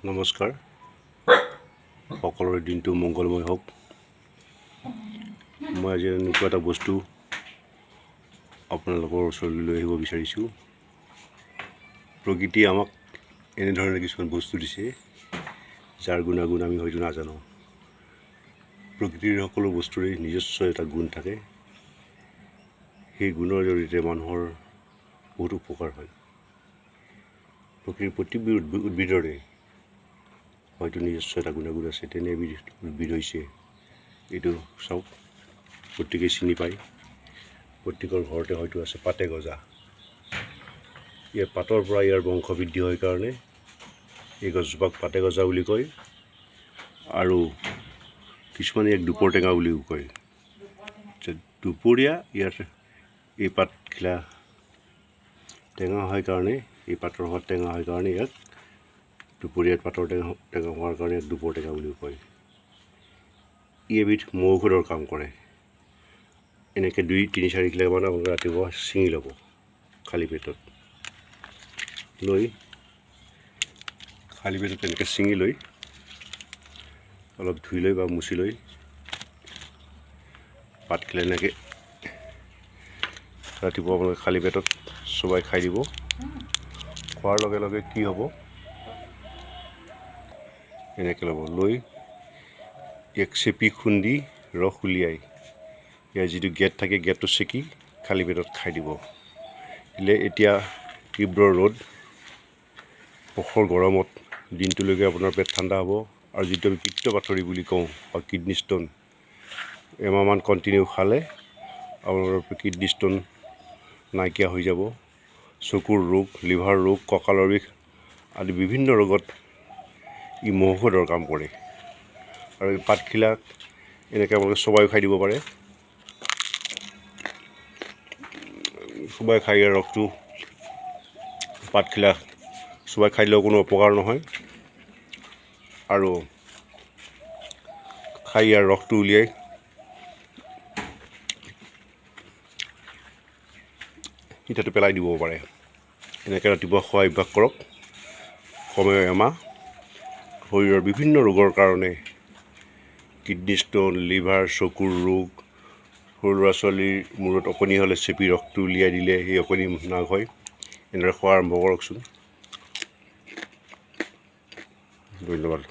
নমস্কাৰ, সকলোৰে দিনটো মংগলময় হওক। মই আজি এনেকুৱা এটা বস্তু আপোনালোকৰ ওচৰলৈ লৈ আহিব বিচাৰিছোঁ। প্ৰকৃতিয়ে আমাক এনেধৰণে কিছুমান বস্তু দিছে, যাৰ গুণাগুণ আমি হয়তো নাজানো। প্ৰকৃতিৰ সকলো বস্তুৰে নিজস্ব এটা গুণ থাকে। সেই গুণৰ জৰিয়তে মানুহৰ বহুত উপকাৰ হয়। প্ৰকৃতিৰ প্ৰতিটো উদ্ভিদৰে হয়তো নিজস্ব এটা গুণাগুণ আছে। তেনে এবিধ উদ্ভিদ হৈছে এইটো। চাওক, প্ৰত্যেকে চিনি পায়, প্ৰত্যেকৰ ঘৰতে হয়তো আছে পাতে গজা। ইয়াৰ পাতৰ পৰা ইয়াৰ বংশ বৃদ্ধি হয় কাৰণে এই গছজোপাক পাতে গজা বুলি কয়, আৰু কিছুমানে ইয়াক দুপৰ টেঙা বুলিও কয়। দুপৰীয়া ইয়াৰ এই পাতখিলা টেঙা হয় কাৰণে, এই পাতৰ সোৱাদ টেঙা হয় কাৰণে ইয়াক দুপৰীয়াত পাতৰ টেঙা হোৱাৰ কাৰণে ইয়াক দুপৰ টেঙা বুলিও কয়। ই এবিধ মৌ ঔষধৰ কাম কৰে। এনেকৈ 2-3-4 কিলোমান আপোনালোকে ৰাতিপুৱা ছিঙি ল'ব খালী পেটত। এনেকৈ ছিঙি লৈ অলপ ধুই লৈ বা মুচি লৈ পাতখিলা এনেকৈ ৰাতিপুৱা আপোনালোকে খালী পেটত চোবাই খাই দিব। খোৱাৰ লগে লগে কি হ'ব, এনেকৈ ল'ব, লৈ ইয়াক চেপি খুন্দি ৰস উলিয়াই ইয়াৰ যিটো গেট থাকে, গেটটো চেকি খালী পেটত খাই দিব। দিলে এতিয়া তীব্ৰ ৰ'দ, প্ৰখৰ গৰমত দিনটোলৈকে আপোনাৰ পেট ঠাণ্ডা হ'ব। আৰু যিটো আমি পিত্তপাথৰী বুলি কওঁ বা কিডনী ষ্ট'ন, এমাহমান কণ্টিনিউ খালে আপোনালোকৰ কিডনী ষ্ট'ন নাইকিয়া হৈ যাব। চকুৰ ৰোগ, লিভাৰ ৰোগ, কঁকালৰ বিষ আদি বিভিন্ন ৰোগত ই মৌ ঔষধৰ কাম কৰে। আৰু এই পাতখিলা এনেকৈ আপোনালোকে চোবাই খাই দিব পাৰে। চোবাই খাই ইয়াৰ ৰসটো, পাতখিলা চোবাই খাই দিলেও কোনো অপকাৰ নহয়। আৰু খাই ইয়াৰ ৰসটো উলিয়াই সিঠাটো পেলাই দিব পাৰে। এনেকৈ ৰাতিপুৱা খোৱা অভ্যাস কৰক, কমেও এমাহ। শৰীৰৰ বিভিন্ন ৰোগৰ কাৰণে, কিডনী ষ্ট'ন, লিভাৰ, চকুৰ ৰোগ, সৰু ল'ৰা ছোৱালীৰ মূৰত অকণি হ'লে চেপি ৰসটো উলিয়াই দিলে সেই অকণি নাশ হয়। এনেদৰে খোৱা আৰম্ভ কৰকচোন। ধন্যবাদ।